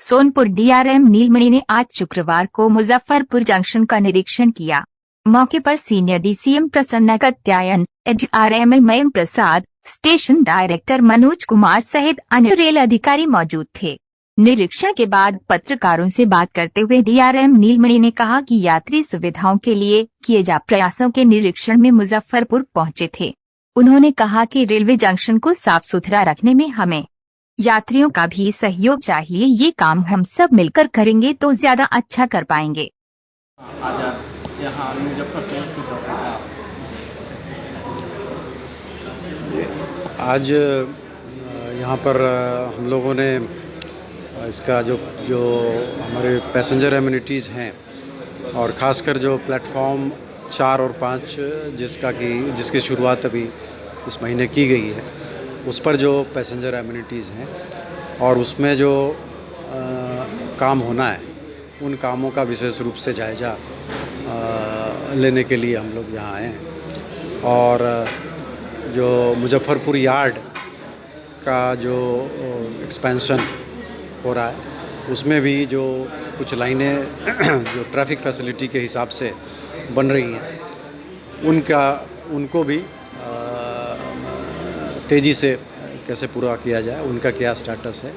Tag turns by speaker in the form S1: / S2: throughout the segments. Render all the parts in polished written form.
S1: Sonpur DRM नीलमणि ने आज शुक्रवार को मुजफ्फरपुर जंक्शन का निरीक्षण किया। मौके पर senior DCM Prasanna Katyayan, ADRM M Prasad, station director Manoj Kumar सहित अन्य रेल अधिकारी मौजूद थे। निरीक्षण के बाद पत्रकारों से बात करते हुए डीआरएम नीलमणि ने कहा कि यात्री सुविधाओं के लिए किए जा प्रयासों के निरीक्षण में मुजफ्फरपुर पहुंचे थे। उन्होंने कहा कि रेलवे जंक्शन को साफ सुथरा रखने में हमें यात्रियों का भी सहयोग चाहिए। ये काम हम सब मिलकर करेंगे तो ज्यादा अच्छा कर पाएंगे।
S2: आज यहाँ पर हम लोगों ने इसका जो हमारे पैसेंजर एमिनिटीज़ हैं और ख़ासकर जो प्लेटफॉर्म 4 और 5 जिसकी शुरुआत अभी इस महीने की गई है, उस पर जो पैसेंजर एमिनिटीज़ हैं और उसमें जो काम होना है, उन कामों का विशेष रूप से जायज़ा लेने के लिए हम लोग यहाँ आए हैं। और जो मुजफ्फरपुर यार्ड का जो एक्सपेंशन हो रहा है, उसमें भी जो कुछ लाइनें जो ट्रैफिक फैसिलिटी के हिसाब से बन रही हैं, उनको भी तेज़ी से कैसे पूरा किया जाए, उनका क्या स्टेटस है,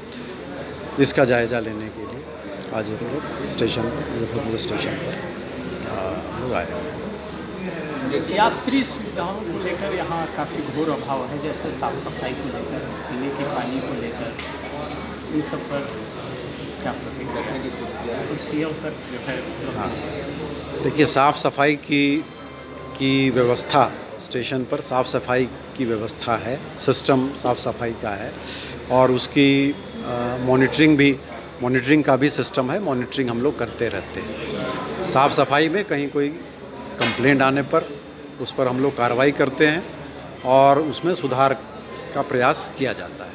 S2: इसका जायज़ा लेने के लिए आज हम लोग मुजफ्फरपुर स्टेशन पर लोग आए।
S3: यात्री सुविधाओं को लेकर यहाँ काफ़ी घोर अभाव है, जैसे साफ सफाई को लेकर, पीने के पानी को लेकर, इन सब पर क्या प्रतिक्रिया है? कुर्सियों तक जो है
S2: देखिए, साफ़ सफाई की व्यवस्था स्टेशन पर, साफ़ सफाई की व्यवस्था है, सिस्टम साफ़ सफाई का है और उसकी मॉनिटरिंग का भी सिस्टम है। मॉनिटरिंग हम लोग करते रहते हैं। साफ़ सफाई में कहीं कोई कंप्लेंट आने पर उस पर हम लोग कार्रवाई करते हैं और उसमें सुधार का प्रयास किया जाता है।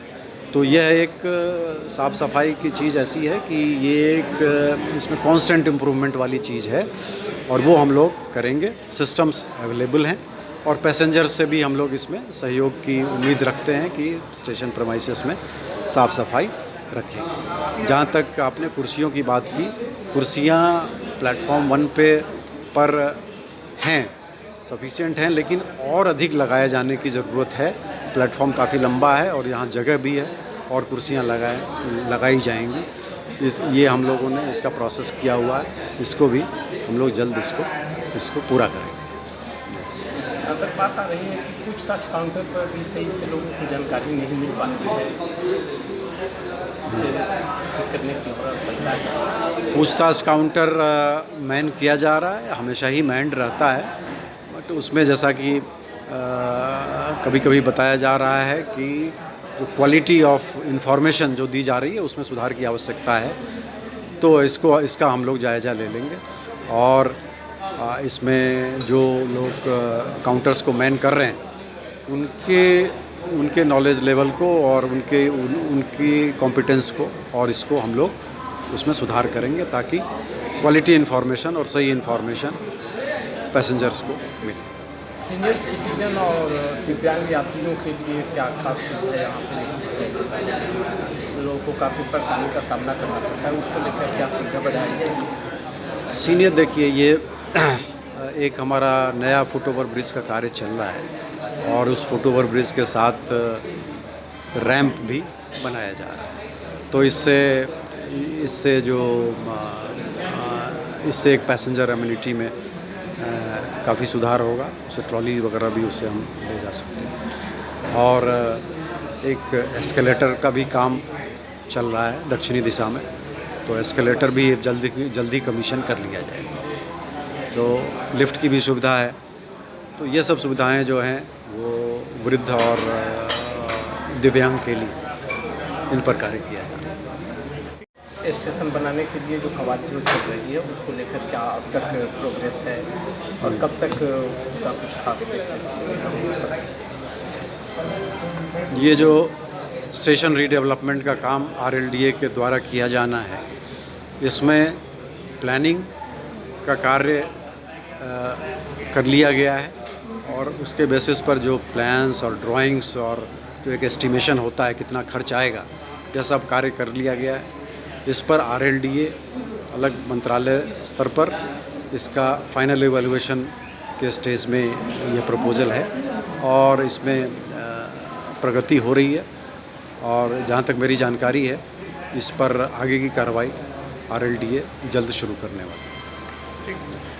S2: तो यह एक साफ़ सफाई की चीज़ ऐसी है कि ये एक इसमें कांस्टेंट इम्प्रूवमेंट वाली चीज़ है और वो हम लोग करेंगे। सिस्टम्स अवेलेबल हैं और पैसेंजर से भी हम लोग इसमें सहयोग की उम्मीद रखते हैं कि स्टेशन प्रीमाइसेस में साफ़ सफाई रखेंगे। जहाँ तक आपने कुर्सियों की बात की, कुर्सियाँ प्लेटफॉर्म 1 पर हैं, सफिशिएंट हैं, लेकिन और अधिक लगाए जाने की ज़रूरत है। प्लेटफॉर्म काफ़ी लंबा है और यहाँ जगह भी है और कुर्सियाँ लगाई जाएंगी। ये हम लोगों ने इसका प्रोसेस किया हुआ है, इसको भी हम लोग जल्द इसको पूरा करेंगे।
S3: अगर बात आ रही है कि पूछताछ काउंटर पर भी सही से लोगों को जानकारी नहीं मिल पाती है, करने की
S2: पूछताछ काउंटर मैन किया जा रहा है, हमेशा ही मैंड रहता है, बट उसमें जैसा कि कभी कभी बताया जा रहा है कि जो क्वालिटी ऑफ इंफॉर्मेशन जो दी जा रही है उसमें सुधार की आवश्यकता है। तो इसका हम लोग जायज़ा ले लेंगे और इसमें जो लोग काउंटर्स को मैन कर रहे हैं उनके नॉलेज लेवल को और उनकी कॉम्पिटेंस को और इसको हम लोग उसमें सुधार करेंगे ताकि क्वालिटी इन्फॉर्मेशन और सही इन्फॉर्मेशन पैसेंजर्स को मिले।
S3: सीनियर सिटीजन और दिव्यांग यात्रियों के लिए क्या खास सुविधा यहाँ पे लोगों को काफ़ी परेशानी का सामना करना पड़ता है, उसको लेकर क्या सुविधा बढ़ाई जाएगी?
S2: सीनियर, देखिए, ये एक हमारा नया फुटओवर ब्रिज का कार्य चल रहा है और उस फुटओवर ब्रिज के साथ रैंप भी बनाया जा रहा है। तो इससे एक पैसेंजर एमिनिटी में काफ़ी सुधार होगा। उससे ट्रॉली वगैरह भी उससे हम ले जा सकते हैं। और एक एस्केलेटर का भी काम चल रहा है दक्षिणी दिशा में, तो एस्केलेटर भी जल्दी कमीशन कर लिया जाएगा। तो लिफ्ट की भी सुविधा है। तो ये सब सुविधाएं जो हैं वो वृद्ध और दिव्यांग के लिए इन पर कार्य किया जा रहा है।
S3: स्टेशन बनाने के लिए जो कवायद जो चल रही है उसको लेकर क्या अब तक प्रोग्रेस है और कब तक उसका कुछ खास?
S2: ये जो स्टेशन रीडेवलपमेंट का काम RLDA के द्वारा किया जाना है, इसमें प्लानिंग का कार्य कर लिया गया है और उसके बेसिस पर जो प्लान्स और ड्राइंग्स और जो एक एस्टिमेशन होता है कितना खर्च आएगा, यह सब कार्य कर लिया गया है। इस पर RLDA अलग मंत्रालय स्तर पर इसका फाइनल एवेल्युएशन के स्टेज में ये प्रपोज़ल है और इसमें प्रगति हो रही है और जहाँ तक मेरी जानकारी है इस पर आगे की कार्रवाई RLDA जल्द शुरू करने वाली है।
S4: ठीक